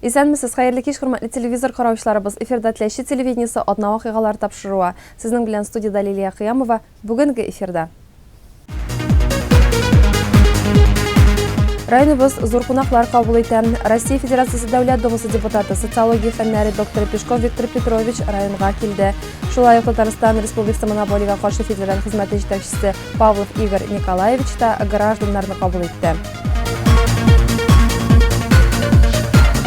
Исәнмесез, хәерле кич, хөрмәтле телевизор караучыларыбыз. Эфирда теләче телевидениесе адна вакыйгалар тапшыруы. Сезнең белән студияда Лилия Кыямова. Бүгенге эфирда. Районыбыз зур кунаклар кабул итә. Россия Федерациясе Дәүләт Думасы депутаты, социология фәннәре доктор Пешков Виктор Петрович районга килде. Шулай ук Татарстан Республикасы монополиягә каршы федераль хезмәте җитәкчесе Павлов Игорь Николаевич та гражданнарны кабул итте.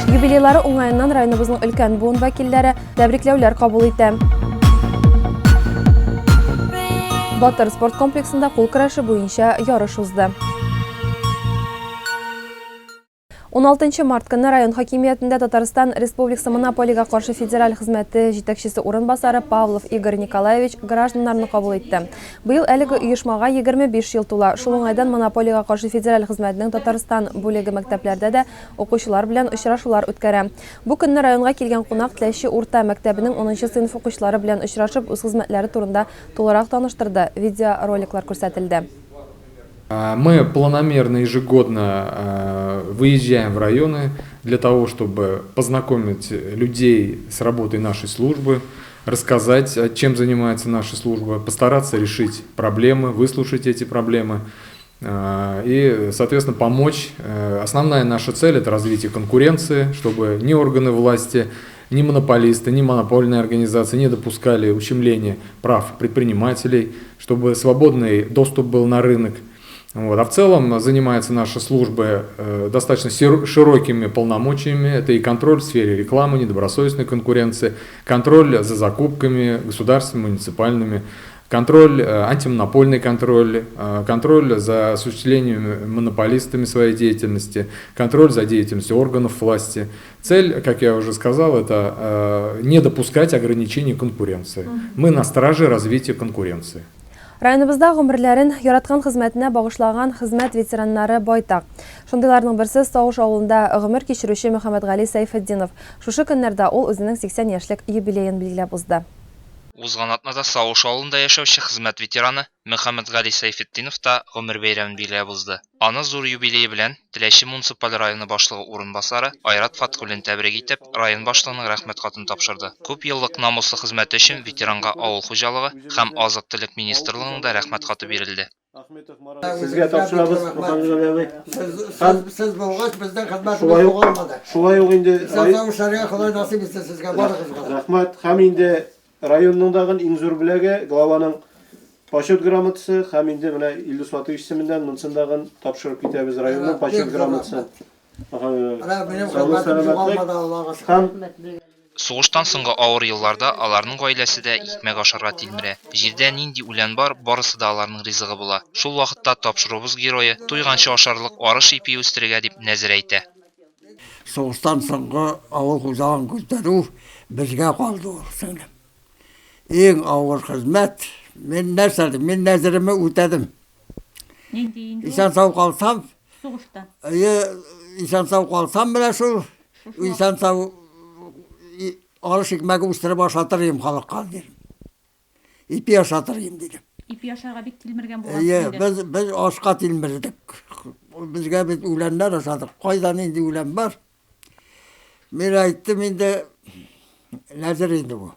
Юбилейлары уңаеннан районыбызның өлкән буын вәкилләре тәбрикләүләр кабул итә. Батыр спорт комплексында кул көрәше буенча ярыш узды. 16 март көнне район хакимиятендә Татарстан Республикасы монополиягә каршы федераль хезмәте җитәкчесе урынбасары Павлов Игорь Николаевич гражданнарны кабул итте. Быел әлеге оешмага 25 ел тула. Шул уңайдан монополиягә каршы федераль хезмәтнең Татарстан бүлеге мәктәпләрдә дә укучылар белән очрашулар үткәрә. Бу көнне районга килгән кунак Теләче урта мәктәбенең 10 сыйныф укучылары белән очрашып, үз хезмәтләре турында тулырак таныштырды. Видеороликлар күрсәтелде. Мы планомерно ежегодно выезжаем в районы для того, чтобы познакомить людей с работой нашей службы, рассказать, чем занимается наша служба, постараться решить проблемы, выслушать эти проблемы и, соответственно, помочь. Основная наша цель – это развитие конкуренции, чтобы ни органы власти, ни монополисты, ни монопольные организации не допускали ущемления прав предпринимателей, чтобы свободный доступ был на рынок. А в целом занимается наша служба достаточно широкими полномочиями. Это и контроль в сфере рекламы, недобросовестной конкуренции, контроль за закупками государственными, муниципальными, контроль, антимонопольный контроль, контроль за осуществлением монополистами своей деятельности, контроль за деятельностью органов власти. Цель, как я уже сказал, это не допускать ограничений конкуренции. Мы на страже развития конкуренции. Районыбызда гомерләрен яраткан хезмәтенә багышлаган хезмәт ветераннары байтак. Шундыйларның берсе Сауыш авылында гомер кичерүче Мөхәммәтгали Сәйфетдинов. Шушы көннәрдә ул үзенең 80 яшьлек юбилеен билгеләп узды. Узган атнада Сауыш авылында яшәүче хезмәт ветераны Мөхәммәтгали Сәйфетдинов та гомер бәйрәмен билгеләп узды. Аны зур юбилее белән Теләче муниципаль районы башлыгы урынбасары Айрат Фаткуллин тәбрик итеп, район башлыгының рәхмәт хатын тапшырды. Күп еллык намуслы хезмәте өчен ветеранга авыл хуҗалыгы һәм азык-төлек министрлыгының да рәхмәт хаты бирелде. Сезгә тапшырабыз, Мөхәммәтгали абый. Сез булгач бездән хезмәт булмады. Шулай ук инде Сәүшәргә Ходай насыйп итсен сезгә барыгызга. Рәхмәт. Һәм инде районның дагы иң зур бүләге главаның почет грамотасы һәм инде менә Илдус Ватыч исеменнән монсындагы тапшырып китәбез районның почет грамотасын. Сугыштан соңгы авыр елларда аларның гаиләсе дә икмәк ашарга тилмерә. Җирдә нинди үлән бар, барысы да аларның ризыгы була. Шул вакытта тапшырубыз герое туйганчы ашарлык арыш ипи үстерергә дип нәзер әйтә. Сугыштан соңгы авыл хуҗалыгын күтәрү безгә калды ул сеңлем. Иң авыр хезмәт. Мен нәзереме үтәдем. Исән сау калсам, сугыштан. Исән сау калсам менә шул, исән сау арыш икмәге үстереп ашатырым халыкка дидем. Ипи ашатырым дидем. Ипи ашарга бик тилмергән булган. Без ашка тилмердек. Безгә бит үләннәр ашадык. Кайдан инде үлән бар? Мен әйттем инде нәзер инде бу.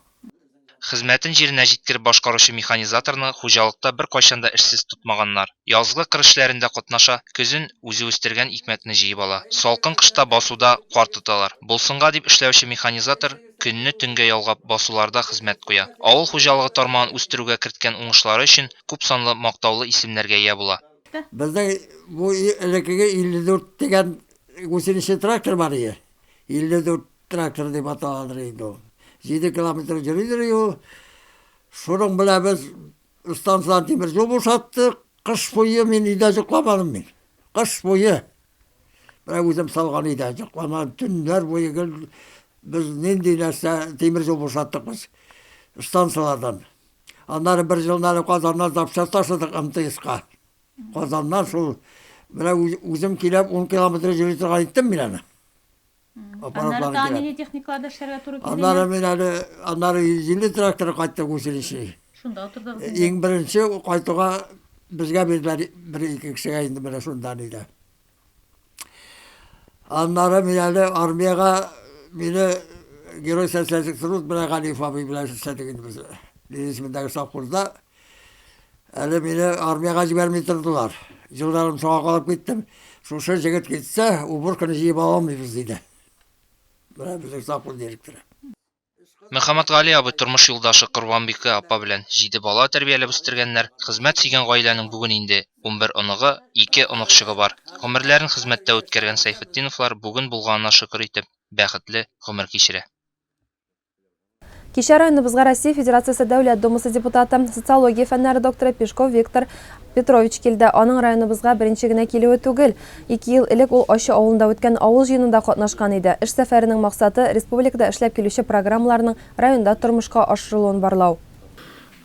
Хезмәтен җиренә җиткереп башкаручы механизаторны хуҗалыкта бер кайчан да эшсез тотмаганнар. Язгы кыр эшләрендә катнаша, көзен үзе үстергән икмәкне җыеп ала. Салкын кышта басуда кар тоталар. Булсынга дип эшләүче механизатор көнне төнгә ялгап басуларда хезмәт куя. Авыл хуҗалыгы тармагын үстерүгә керткән уңышлары өчен күп санлы мактаулы исемнәргә ия була. Бездә бу элекеге 54 дигән гусенище трактор бар иде. 54 трактор дип аталар иде. 7 километр йөридер. Шуның белән без станциядән тимер юл бушаттык. Кыш буе мин өйдә йокламадым мин. Кыш буе. Менә үзем салган өйдә йокламадым. Төннәр буе без нинди нәрсә тимер юл бушаттык без станциялардан. Аннары бер елнары Казаннан запчасть ташыдык МТСка. Казаннан шул менә үзем килеп 10 километр йөри торган иттем мин аны. Аннары тәмини техникаларда эшләргә туры килде. Аннары 150 трактор кайтты училище. Шунда утырдыгыз. Иң беренче кайтуга безгә бер ике кешегә инде менә шунда иде. Аннары мен әле армияга Meni Gero Социалистик Труд bilan Галиф абый bilan işledik ismindagi совхозda. Әлі мені армияға жібермей тұрдылар. Жылдарым соға қалып кеттім. Шушы жігіт кетсе, уборканы жиіп аламыз дейді. Мына біздің совхоз директоры. Мөхәммәд Гали абый тормыш юлдашы Корбанбикә апа белән 7 бала тәрбияләп үстергәннәр. Хезмәт сөйгән гаиләнең бүген инде 11 оныгы, 2 оныкчыгы бар. Гомерләрен хезмәттә үткәргән Сайфетдиновлар бүген булганына шөкер итеп, бәхетле гомер кичерә. Кичә районыбызга Россия Федерациясы Дәүләт Думасы депутаты, социология фәннәре докторы Пешков Виктор Петрович килде. Аның районыбызга беренче генә килүе түгел. 2 ел элек ул Ачы авылында үткән авыл җыенында катнашкан иде. Эш сәфәренең максаты республикада эшләп килүче программаларның районда тормышка ашырылуын барлау.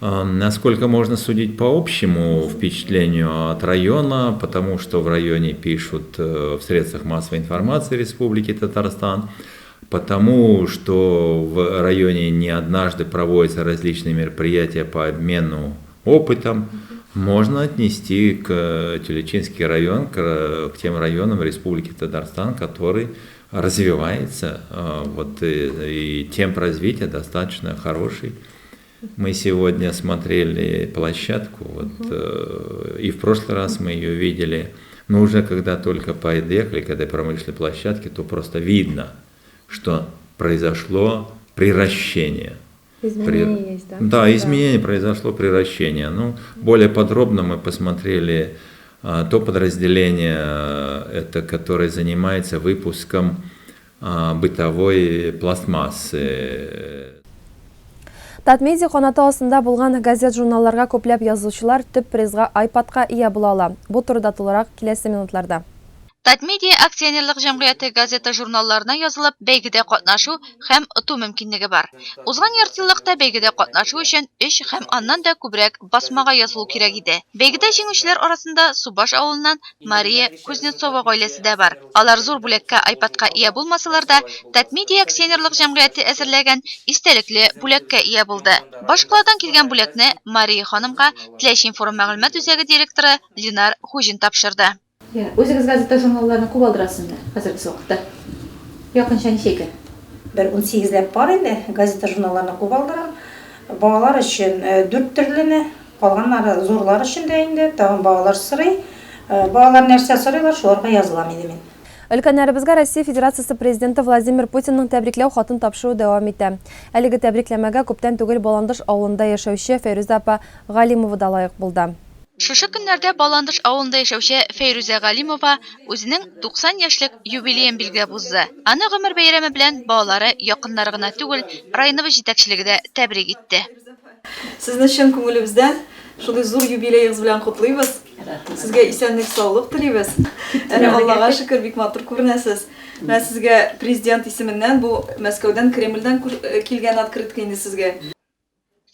Насколько можно судить по общему впечатлению от района, потому что в районе пишут в средствах массовой информации Республики Татарстан, потому что в районе не однажды проводятся различные мероприятия по обмену опытом, можно отнести к Тюлечинский район, к тем районам Республики Татарстан, который развивается, и темп развития достаточно хороший. Мы сегодня смотрели площадку, и в прошлый раз мы ее видели, но уже когда только подъехали к этой промышленной площадке, то просто видно, что произошло приращение. Изменения есть, да? Да, изменение произошло, приращение. Ну, более подробно мы посмотрели то подразделение, которое занимается выпуском бытовой пластмассы. Татмедиа канаты астында булган газет-журналларга күпләп язучылар төп призга iPad-ка ия була ала. Бу турыда тулырак киләсе минутларда. Татмедиа акционерлык җәмгыяте газета журналларына язылып, бәйгедә катнашу һәм оту мөмкинлеге бар. Узган яртыллыкта бәйгедә катнашу өчен 3 һәм аннан да күбрәк басмага язылу кирәк иде. Бәйгедә җиңүчеләр арасында Субаш авылыннан Мария Кузнецова гаиләсе дә бар. Алар зур бүләккә iPad-ка ия булмасалар да, Татмедиа акционерлык җәмгыяте әзерләгән истәлекле бүләккә ия булды. Башкаладан килгән бүләкне Мария ханымга Теләчин форум мәгълүмат үзәге директоры Ленар Хуҗин тапшырды. Үзегез газета журналларны күп алдырасында хәзерге вакытта. Якынча ничә икән? 18 бар инде, газета журналларны күп алдырам. Балалар өчен 4 төрлене, калганнары зурлар өчен дә инде, тагын балалар сорый. Балалар нәрсә сорыйлар, шуларга язылам иде мин. Өлкәннәребезгә Россия Федерациясы президенты Владимир Путинның тәбрикләү хатын тапшыру дәвам итә. Әлеге тәбрикләмәгә күптән түгел Баландыш авылында яшәүче Фәйрүзә апа Галимова да лаек булды. Шушы көннәрдә Баландыш авылында яшәүче Фәйрүзә Галимова үзенең 90 яшьлек юбилеен билгеләп узды. Аны гомер бәйрәме белән балалары, якыннары гына түгел, районыбыз җитәкчелеге дә тәбрик итте. Сезне чын күңелебездән шундый зур юбилеегыз белән котлыйбыз. Сезгә исәнлек, саулык телибез. Аллага шөкер, бик матур күренәсез. Мен сезгә президент исеменнән бу Мәскәүдән, Кремльдән килгән открытка инде сезгә.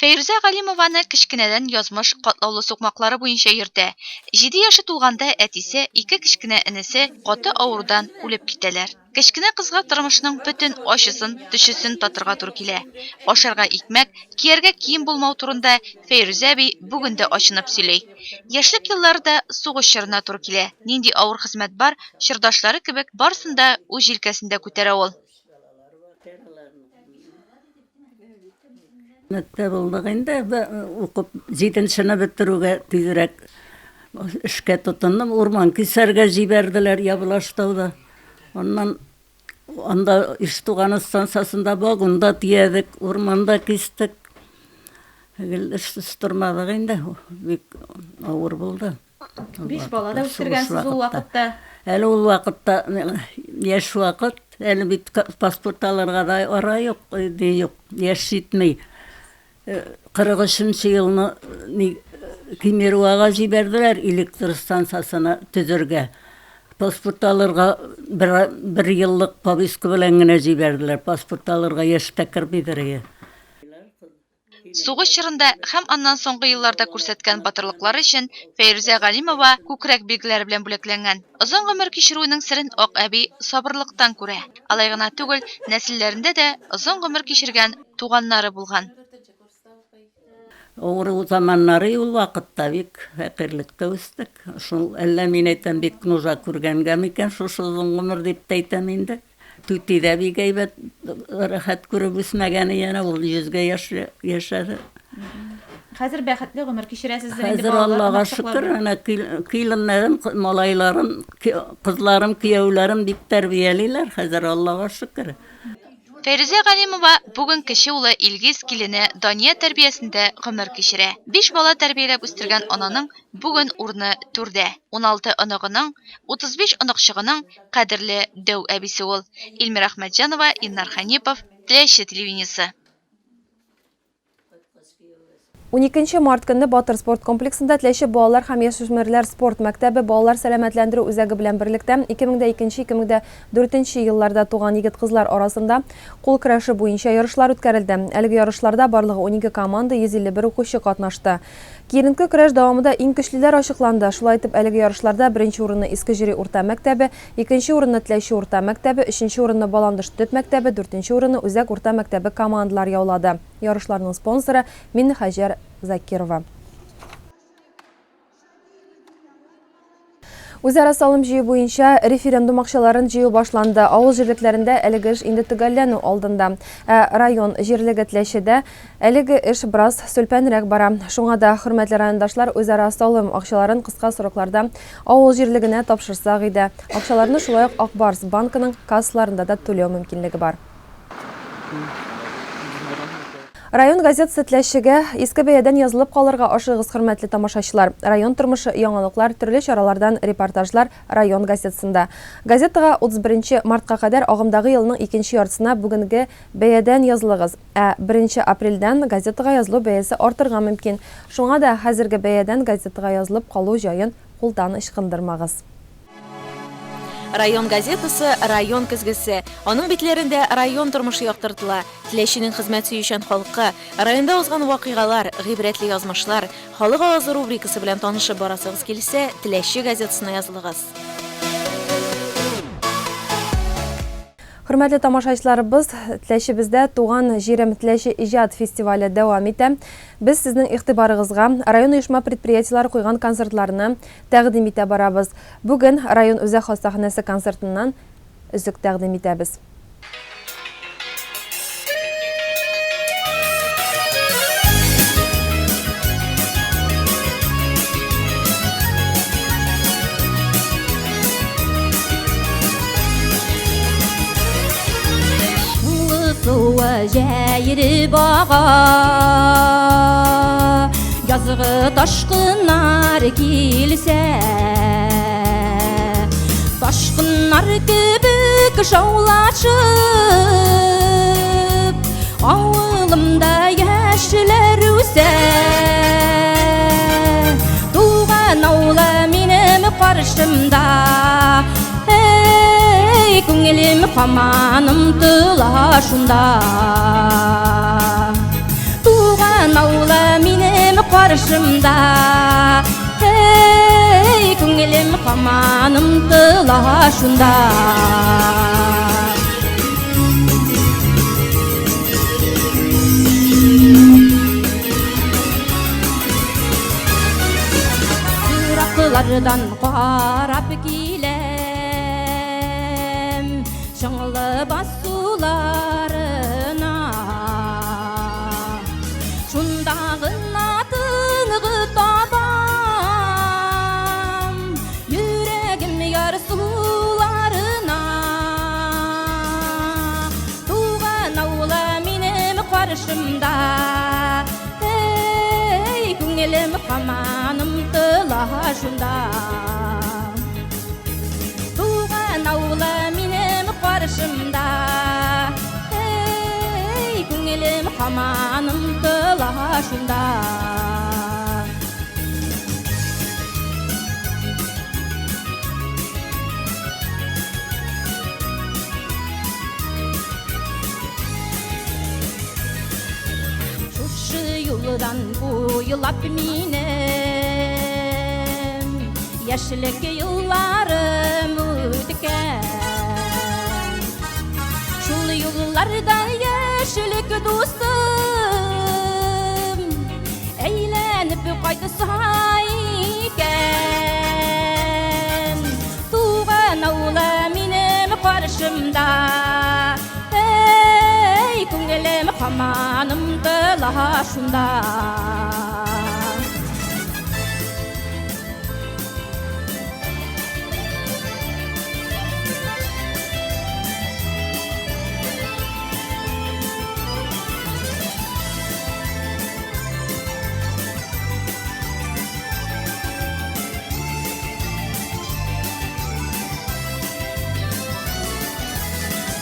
Фәйрүзә Галимованы кечкенәдән язмыш катлаулы сукмаклары буенча йөртә. 7 яшы тулганда әтисе, 2 кечкенә энесе каты авырудан үлеп китәләр. Кечкенә кызга тормышның бөтен ачысын, төшесен татырга туры килә. Ашарга икмәк, кияргә кием булмау турында Фәйрүзә би бүген дә ачынып сөйли. Яшьлек елларда сугыш чорына туры килә. Нинди авыр хезмәт бар, чордашлары кебек барсын да үз җилкәсендә күтәрә ул. Мәктәп булдык инде, укып 7-шне бетерүгә тизрәк эшкә тотындым. Урман кисәргә җибәрделәр Ябылаштауда. Оннан анда Иштуган станциясында вагонда тиядек, урманда кистек. Эшсез тормадык инде, бик авыр булды. 5 бала да үстергәнсез ул вакытта. Әле ул вакытта яшь вакыт, әле бит паспорт алырга да ара юк, юк, яшь җитми. 43 елны Кемеруага җибәрделәр электр станциясына төзергә. Паспорт алырга бер еллык повестка белән генә җибәрделәр. Паспорт алырга яшькә кирмидер. Сугыш чорында һәм аннан соңгы елларда күрсәткән батырлыклары өчен Фәйрүзә Галимова күкрәк билгеләре белән бүләкләнгән. Озын гомер кичерүенең сирен Ак әби сабырлыктан күрә. Алай гына түгел, нәселләрендә дә озын гомер кичергән туганнары булган. Авыру заманнары ул вакытта бик фәкыйрьлеккә үстек. Шул әллә мин әйтәм бик нужа күргәнгә микән шушы озын гомер дип әйтәм инде. Tütide bir gaybet rahat görüp üsmegeni yana ol 100 yaşadı. Хәзер бәхетле гомер кичерәсез Hazır Allah'a şükür. Ana kıylanlarım, malaylarım, kızlarım, kiyevlerim dip terbiyeliler. Hazır Allah'a şükür. Фәрүзә Галимова бүген кече улы Илгиз килене Дания тәрбиясендә гомер кичерә. 5 бала тәрбияләп үстергән ананың бүген урны түрдә. 16 оныгының, 35 оныкчыгының кадерле дәү әбисе ул. Илмир Әхмәтҗанова, Иннар Ханипов, Теләче телевидениесе. 12 март көнне Батыр спорт комплексында Теләче балалар һәм яшүсмерләр спорт мәктәбе балалар сәламәтләндерү үзәге белән берлектә 2002-2004 елларда туган егет-кызлар арасында кул көрәше буенча ярышлар үткәрелде. Әлеге ярышларда барлыгы 12 команда, 151 укучы катнашты. Киеренке көрәш дәвамында иң көчлеләр ачыкланды. Шулай итеп, әлеге ярышларда беренче урынны Искежири урта мәктәбе, икенче урынны Теләче урта мәктәбе, өченче урынны Баландыш төп мәктәбе, дүртенче урынны Үзәк урта мәктәбе командалар яулады. Ярышларның спонсоры Миннехаҗар Закирова. Үзара салым җыю буенча референдум акчаларын җыю башланды. Авыл җирлекләрендә әлеге эш инде төгәлләнү алдында. Район җирлеге Теләчедә әлеге эш брас сөлпәнрәк бара. Шуңа да хөрмәтле райондашлар үзара салым акчаларын кыска срокларда авыл җирлегенә тапшырсак иде. Акчаларны шулай ук Акбарс банкының кассаларында да түләү мөмкинлеге бар. Район газетасы Теләчегә иске бәядән язылып калырга ашыгыз, хөрмәтле тамашачылар. Район тормышы, яңалыклар, төрле чаралардан репортажлар район газетасында. Газетага 31 мартка кадәр агымдагы елның 2нче яртысына бүгенге бәядән язылыгыз. 1 апрельдән газетага язылу бәясе артырга мөмкин. Шуңа да хәзерге бәядән газетага язылып калу җаен кулдан ычкындырмагыз. Район газетасы, район көзгесе. Аның битләрендә район тормышы яктыртыла. Теләченең хезмәт сөючән халкы, районда узган вакыйгалар, гыйбрәтле язмышлар, халык авызы рубрикасы белән танышып барасыгыз килсә, Теләче газетасына язылыгыз. Хөрмәтле тамашачыларыбыз, Теләчебездә туган җирем Теләче иҗат фестивале дәвам итә. Без сезнең игътибарыгызга район оешма предприятиеләре куйган концертларны тәкъдим итә барабыз. Бүген район үзәк хастаханәсе концертыннан үзек тәкъдим итәбез. Җәйре бага язгы ташкыннар килсә ташкыннар кебек шаулашып авылымда яшьләр үсә туган аула минем каршымда күңелем хаманым тыла шунда туган аула минем каршымда күңелем хаманым тыла шунда Yıraklardan qarap Şanlı bassularına Şundağın atını tabam Yüreğim yar sularına Tuğan avla minim karşımda Күңелем хаманым тыла шунда Туган аула минем каршымда Күңелем хаманым тыла шунда Yıldan bu yılap minem Yaşlık yıllarım ötken Şul yıllarda yaşlık dostum Eğlenip kaytısa iken Tuğan avla minem karşımda қаманымды лашында.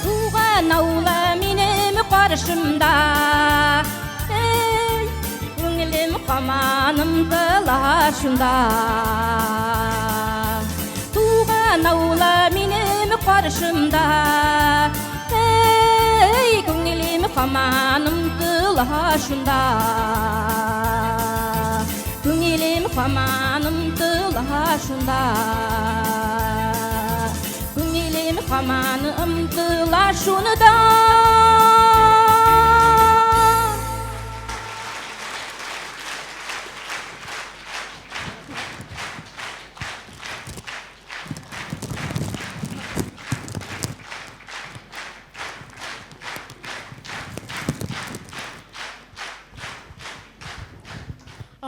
Туған аула менің қаршымда, көңілім қаманымды лашында. Туған аула менің қаршымда, көңілім қаманымды лашында. Көңілім қаманымды лашында. Көңілім қаманымды лашында.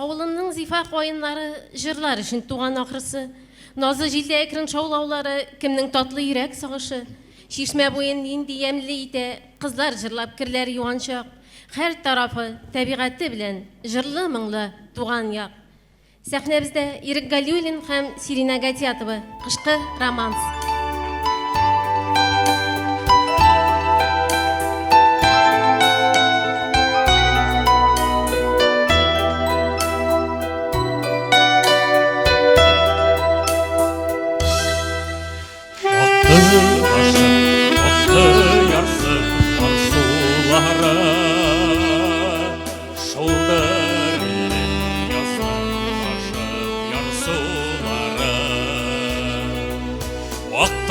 Ауылының зифа қойынлары жырлар үшін туған ақырысы. Назы жилде әкірін шаулаулары, кімнің татлы үйрек сағышы. Шишме бойын енді емлі ите, қызлар жырлап кірлер юаншақ. Қәр тарафы тәбиғатты білен жырлы мұңлы туған яқ. Сәхнебізді Ирік Галиулин һәм Сирина Гатиатова қышқы романс.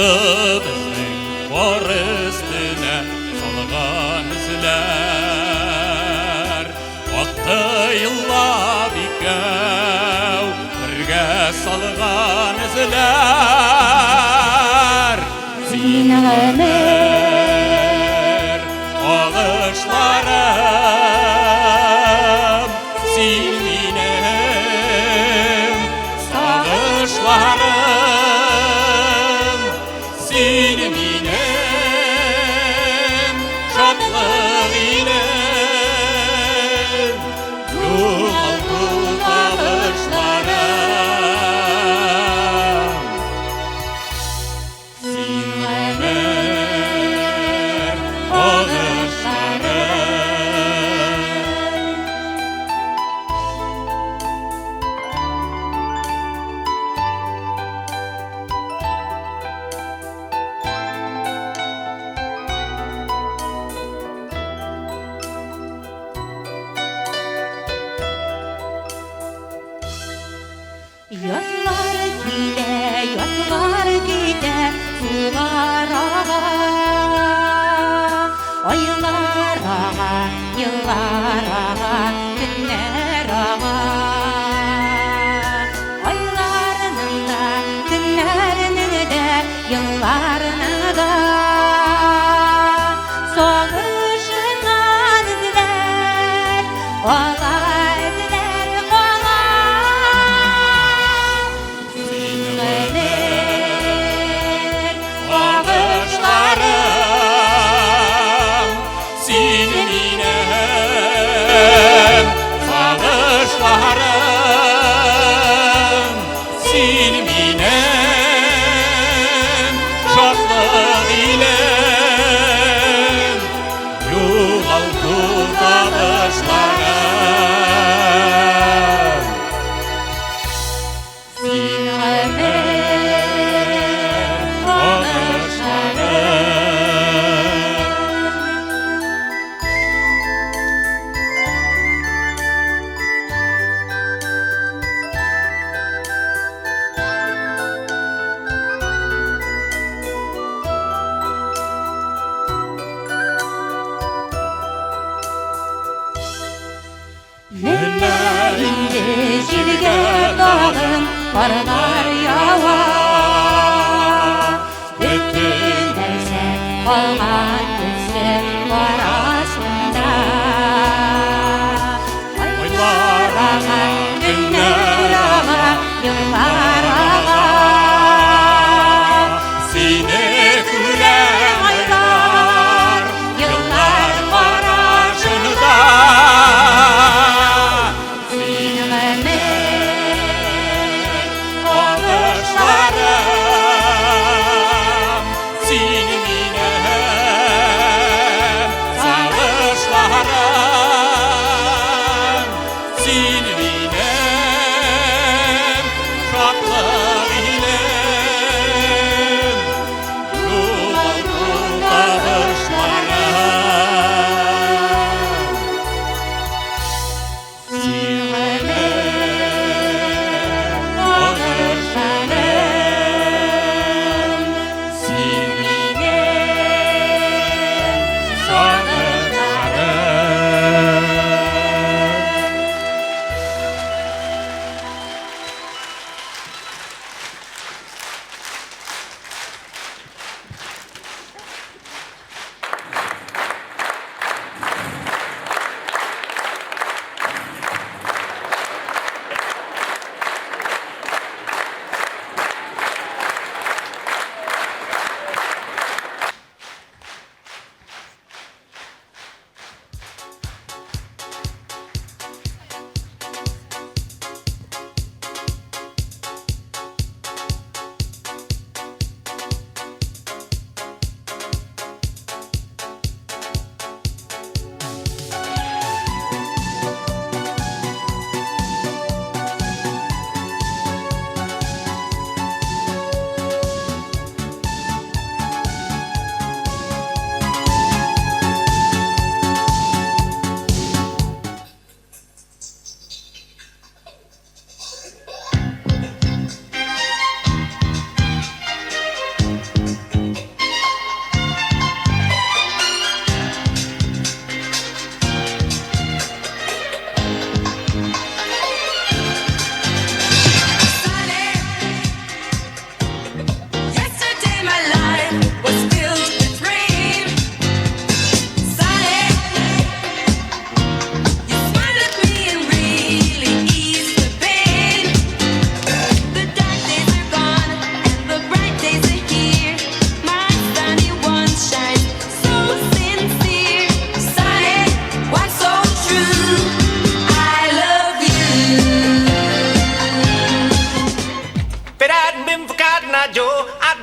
Bizning bor üstüne salgan izler. Vaqti yillab ikov birga salgan izler. Ziynələr ağışlarım, sen benim sağışlarım. Yatlar gide sular ağa, aylar ağa, yıllar ağa, günler ağa. Aylarının da, günlerinin de, yıllarını da soğuşundan izler, ola izler, ola. Karlar yağar, bütün derse kalman gözler var aslında.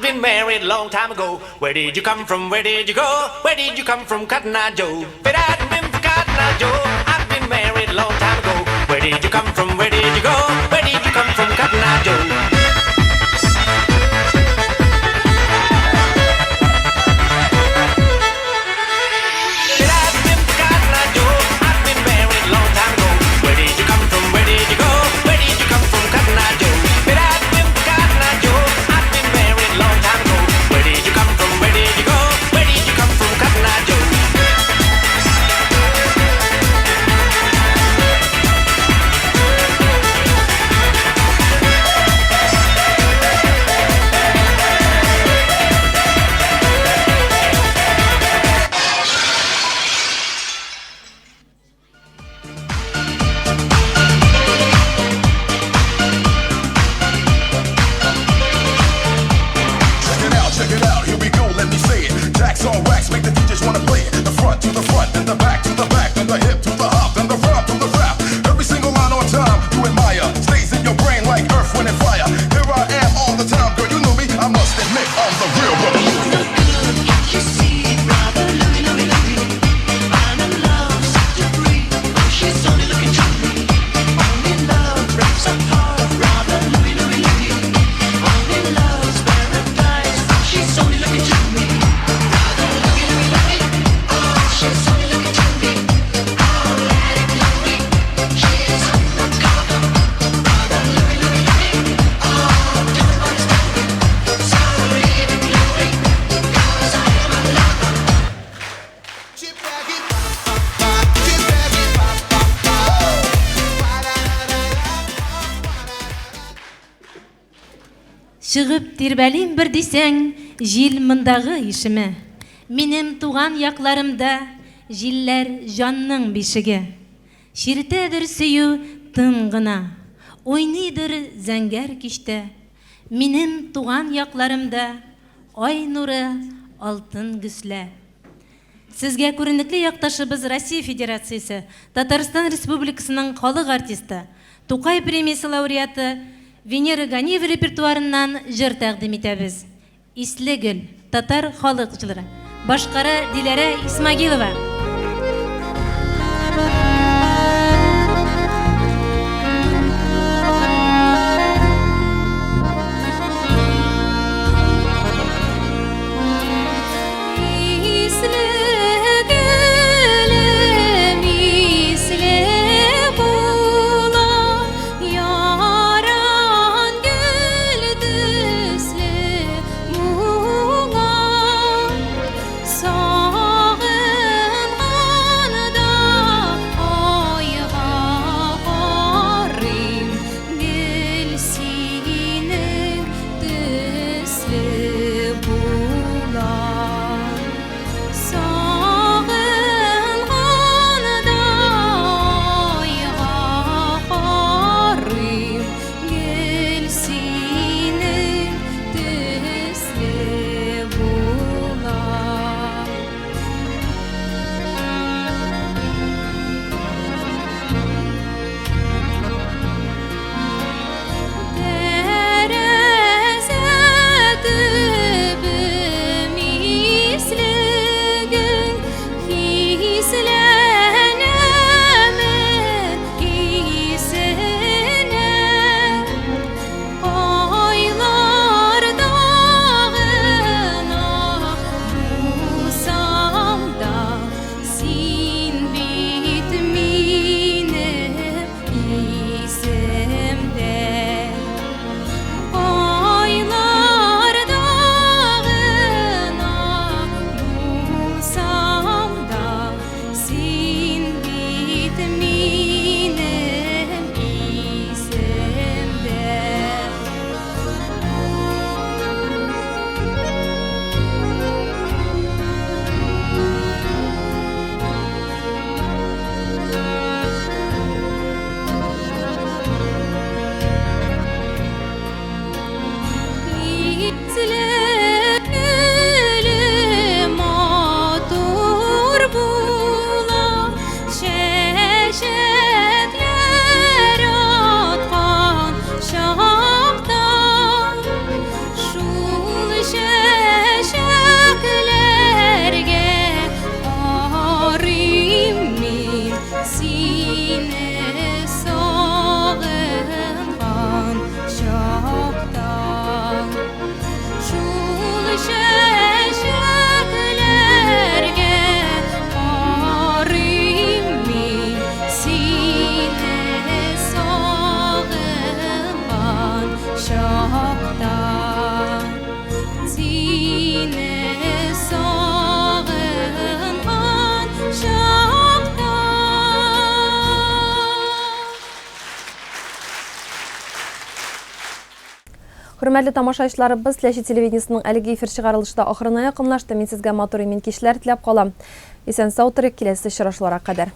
been married long time ago. Where did you come from? Where did you go? Where did you come from, Cotton Eye Joe? But I hadn't been for Cotton Eye Joe. I've been married long time ago. Where did you come from? Where did you go? Where did you come from, Cotton Eye Joe? Шығып тербәлим бір десең, жил мындағы ишеме. Минем туған якларымда җилләр жанның бишеге. Ширтәдер сөю тын гына, ойныйдыр зәңгәр кичтә. Минем туған якларымда ай нуры алтын гөслә. Сезгә күренекле якташыбыз Россия Федерациясе, Татарстан Республикасының халык артисты, Тукай премиясе лауреаты Венера Ганиева репертуарыннан җыр тәкъдим итәбез. Исле гөл, татар халык җыры. Башкара Диләрә Исмагилова. Sağın şeşeklerge arayım min sine sağıngan şaktan şul şeşeklerge arayım min sine sağıngan şaktan sine sağıngan şaktan. Hürmetli тамашачыларыбыз, Теләши телевидениесенең әлеге эфир чыгарылышы да ахырына якынлашты. Мин сезгә матур имин кичләр теләп калам. Исән сау торык, киләсе очрашларга кадәр.